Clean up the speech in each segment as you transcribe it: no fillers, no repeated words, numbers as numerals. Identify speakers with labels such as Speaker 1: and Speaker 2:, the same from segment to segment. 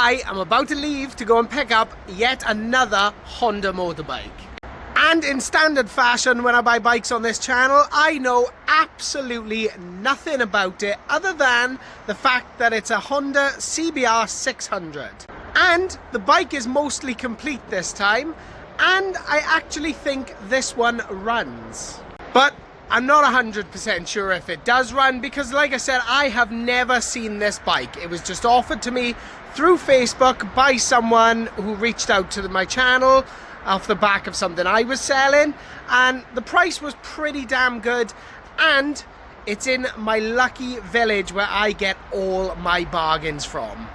Speaker 1: I am about to leave to go and pick up yet another Honda motorbike. And in standard fashion, when I buy bikes on this channel, I know absolutely nothing about it other than the fact that it's a Honda CBR 600. And the bike is mostly complete this time, and I actually think this one runs. But I'm not 100% sure if it does run because, like I said, I have never seen this bike. It was just offered to me through Facebook by someone who reached out to my channel off the back of something I was selling, and the price was pretty damn good, and it's in my lucky village where I get all my bargains from.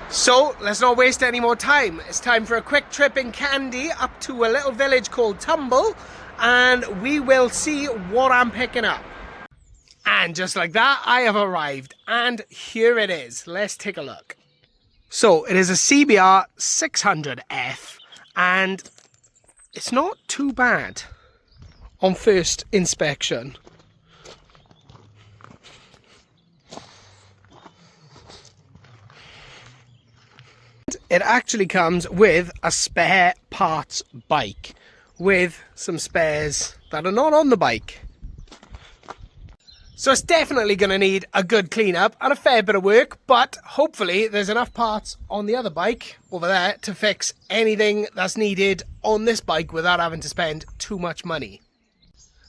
Speaker 1: So let's not waste any more time. It's time for a quick trip in Candy up to a little village called Tumble, and we will see what I'm picking up. And just like that, I have arrived, and here it is. Let's take a look. So it is a CBR 600F, and it's not too bad on first inspection. It actually comes with a spare parts bike with some spares that are not on the bike. So it's definitely going to need a good cleanup and a fair bit of work, but hopefully there's enough parts on the other bike over there to fix anything that's needed on this bike without having to spend too much money.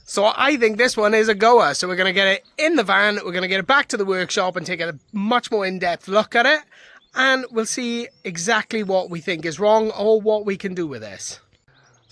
Speaker 1: So I think this one is a goer. So we're going to get it in the van, we're going to get it back to the workshop and take a much more in-depth look at it, and we'll see exactly what we think is wrong or what we can do with this.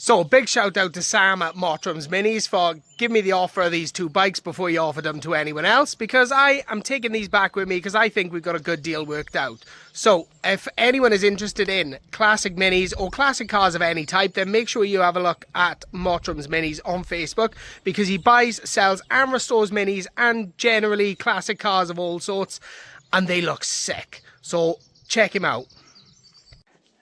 Speaker 1: So big shout out to Sam at Mottram's Minis for giving me the offer of these two bikes before he offered them to anyone else, because I am taking these back with me because I think we've got a good deal worked out. So if anyone is interested in classic minis or classic cars of any type, then make sure you have a look at Mottram's Minis on Facebook, because he buys, sells and restores minis and generally classic cars of all sorts, and they look sick. So check him out.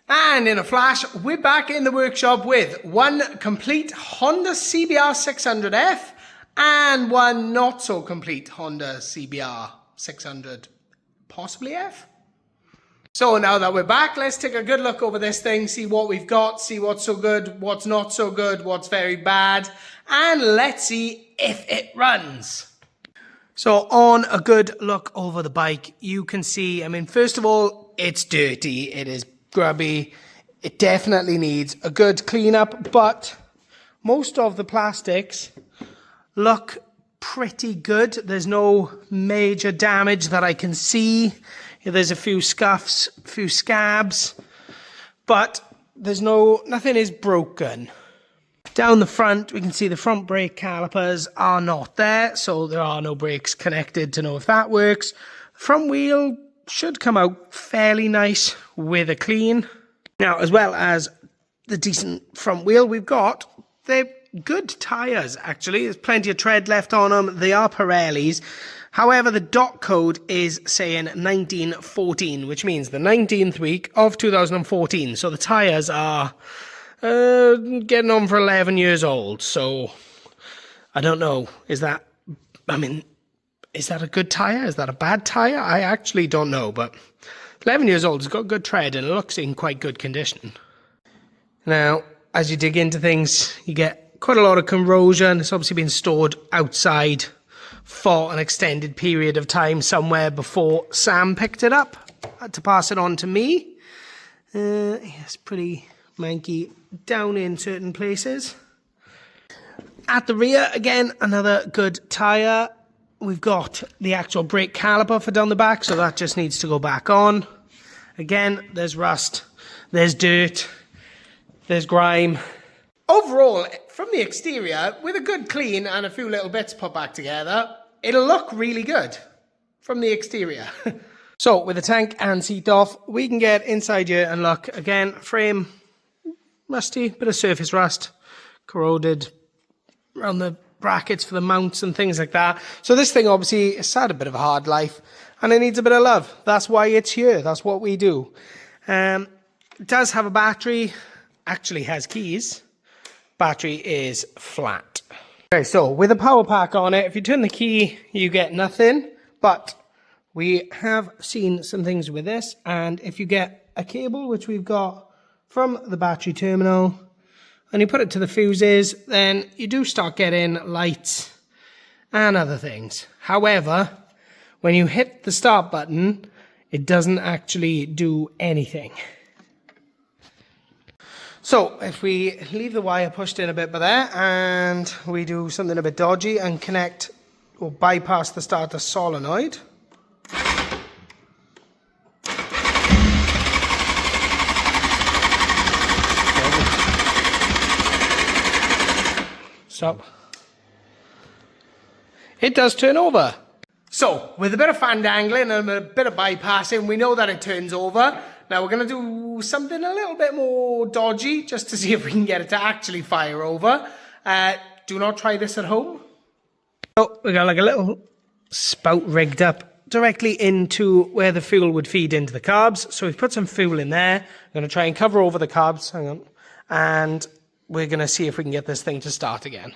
Speaker 1: And in a flash, we're back in the workshop with one complete Honda CBR 600F and one not so complete Honda CBR 600, possibly F. So now that we're back, let's take a good look over this thing, see what we've got, see what's so good, what's not so good, what's very bad, and let's see if it runs. So on a good look over the bike, you can see, I mean, first of all, it's dirty, it is grubby, it definitely needs a good cleanup, but most of the plastics look pretty good. There's no major damage that I can see. There's a few scuffs, a few scabs, but there's nothing is broken. Down the front, we can see the front brake calipers are not there, so there are no brakes connected to know if that works. The front wheel should come out fairly nice with a clean. Now, as well as the decent front wheel we've got, they're good tyres, actually. There's plenty of tread left on them. They are Pirellis. However, the dot code is saying 1914, which means the 19th week of 2014. So the tyres are getting on for 11 years old. So I don't know. Is that a good tyre? Is that a bad tyre? I actually don't know, but 11 years old, it's got good tread and it looks in quite good condition. Now, as you dig into things, you get quite a lot of corrosion. It's obviously been stored outside for an extended period of time somewhere before Sam picked it up to pass it on to me. It's pretty manky down in certain places. At the rear, again, another good tyre. We've got the actual brake caliper for down the back, so that just needs to go back on. Again, there's rust, there's dirt, there's grime. Overall, from the exterior, with a good clean and a few little bits put back together, it'll look really good from the exterior. So, with the tank and seat off, we can get inside here and look. Again, frame rusty, bit of surface rust, corroded around the brackets for the mounts and things like that. So this thing obviously has had a bit of a hard life and it needs a bit of love. That's why it's here. That's what we do. It does have a battery, actually has keys. Battery is flat. Okay, so with a power pack on it, if you turn the key, you get nothing, but we have seen some things with this, and if you get a cable, which we've got from the battery terminal, and you put it to the fuses, then you do start getting lights and other things. However, when you hit the start button, it doesn't actually do anything. So if we leave the wire pushed in a bit by there, and we do something a bit dodgy and connect or bypass the starter solenoid, so it does turn over. So with a bit of fan dangling and a bit of bypassing, we know that it turns over. Now we're going to do something a little bit more dodgy just to see if we can get it to actually fire over. Do not try this at home. So we got like a little spout rigged up directly into where the fuel would feed into the carbs. So we've put some fuel in there. I'm going to try and cover over the carbs. Hang on. And we're going to see if we can get this thing to start again.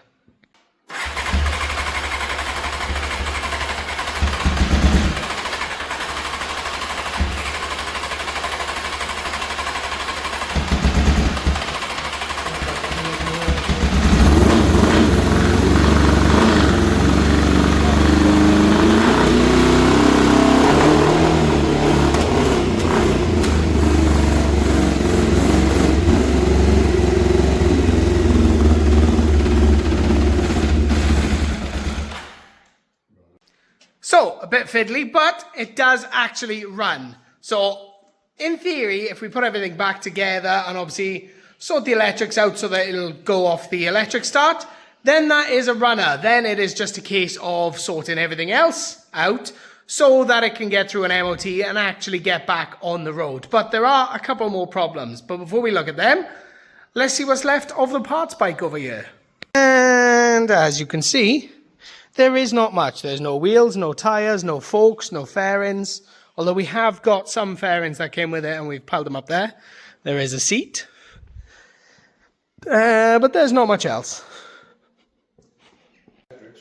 Speaker 1: So, a bit fiddly, but it does actually run. So, in theory, if we put everything back together and obviously sort the electrics out so that it'll go off the electric start, then that is a runner. Then it is just a case of sorting everything else out so that it can get through an MOT and actually get back on the road. But there are a couple more problems. But before we look at them, let's see what's left of the parts bike over here. And as you can see, there is not much. There's no wheels, no tyres, no forks, no fairings. Although we have got some fairings that came with it and we've piled them up there. There is a seat. But there's not much else.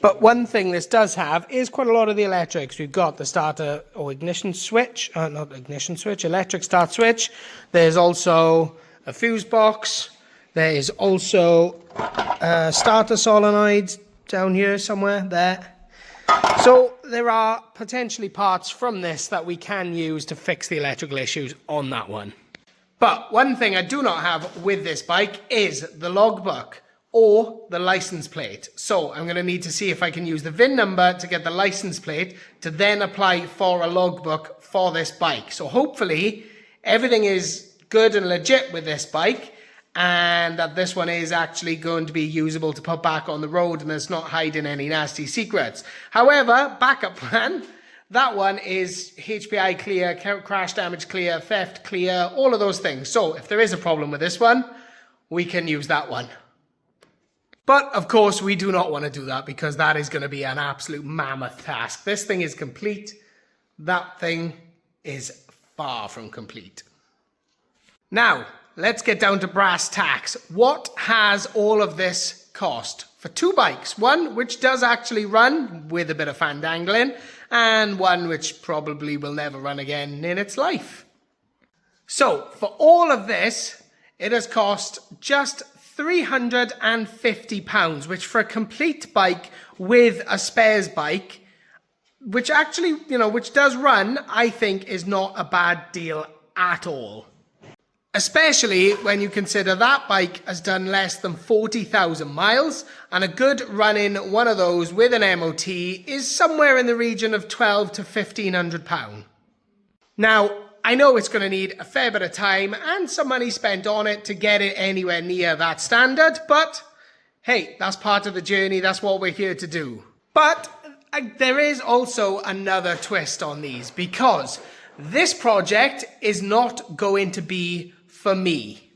Speaker 1: But one thing this does have is quite a lot of the electrics. We've got the starter or ignition switch. Not ignition switch, electric start switch. There's also a fuse box. There is also a starter solenoid down here somewhere, there. So there are potentially parts from this that we can use to fix the electrical issues on that one. But one thing I do not have with this bike is the logbook or the license plate. So I'm going to need to see if I can use the VIN number to get the license plate to then apply for a logbook for this bike. So hopefully everything is good and legit with this bike, and that this one is actually going to be usable to put back on the road and it's not hiding any nasty secrets. However, backup plan, that one is HPI clear, crash damage clear, theft clear, all of those things. So if there is a problem with this one, we can use that one. But of course, we do not want to do that because that is going to be an absolute mammoth task. This thing is complete. That thing is far from complete. Now, let's get down to brass tacks. What has all of this cost? For two bikes, one which does actually run with a bit of fan dangling, and one which probably will never run again in its life. So, for all of this, it has cost just £350, which for a complete bike with a spares bike, which actually, which does run, I think is not a bad deal at all. Especially when you consider that bike has done less than 40,000 miles, and a good running one of those with an MOT is somewhere in the region of £1,200 to £1,500. Now, I know it's going to need a fair bit of time and some money spent on it to get it anywhere near that standard, but hey, that's part of the journey, that's what we're here to do. But there is also another twist on these, because this project is not going to be for me.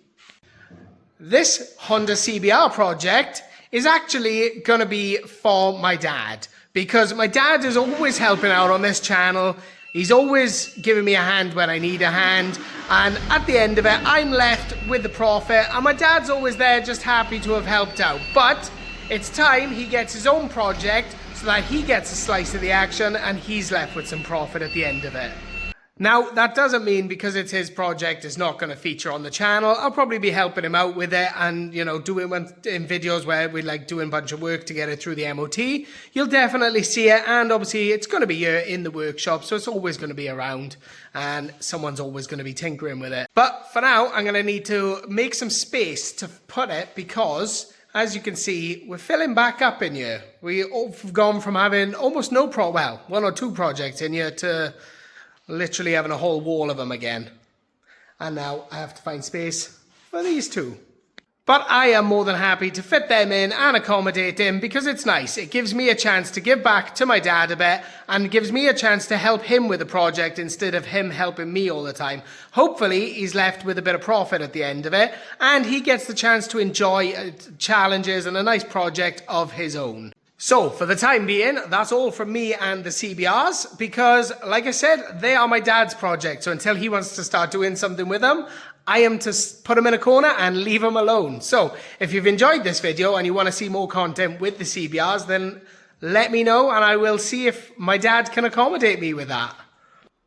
Speaker 1: This Honda CBR project is actually going to be for my dad, because my dad is always helping out on this channel. He's always giving me a hand when I need a hand, and at the end of it, I'm left with the profit, and my dad's always there just happy to have helped out. But it's time he gets his own project so so that he gets a slice of the action and he's left with some profit at the end of it. Now, that doesn't mean because it's his project, it's not going to feature on the channel. I'll probably be helping him out with it and, you know, doing in videos where we like doing a bunch of work to get it through the MOT. You'll definitely see it, and obviously it's going to be here in the workshop, so it's always going to be around and someone's always going to be tinkering with it. But for now, I'm going to need to make some space to put it because, as you can see, we're filling back up in here. We've gone from having almost no one or two projects in here to literally having a whole wall of them again. And now I have to find space for these two. But I am more than happy to fit them in and accommodate him because it's nice. It gives me a chance to give back to my dad a bit and gives me a chance to help him with the project instead of him helping me all the time. Hopefully he's left with a bit of profit at the end of it and he gets the chance to enjoy challenges and a nice project of his own. So, for the time being, that's all from me and the CBRs because, like I said, they are my dad's project. So until he wants to start doing something with them, I am to put him in a corner and leave him alone. So, if you've enjoyed this video and you want to see more content with the CBRs, then let me know and I will see if my dad can accommodate me with that.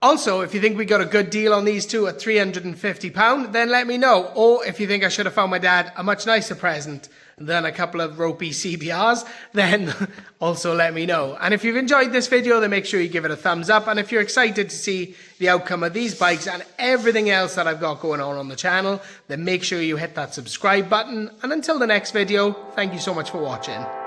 Speaker 1: Also, if you think we got a good deal on these two at £350, then let me know. Or if you think I should have found my dad a much nicer present than a couple of ropey CBRs, then also let me know. And if you've enjoyed this video, then make sure you give it a thumbs up. And if you're excited to see the outcome of these bikes and everything else that I've got going on the channel, then make sure you hit that subscribe button. And until the next video, thank you so much for watching.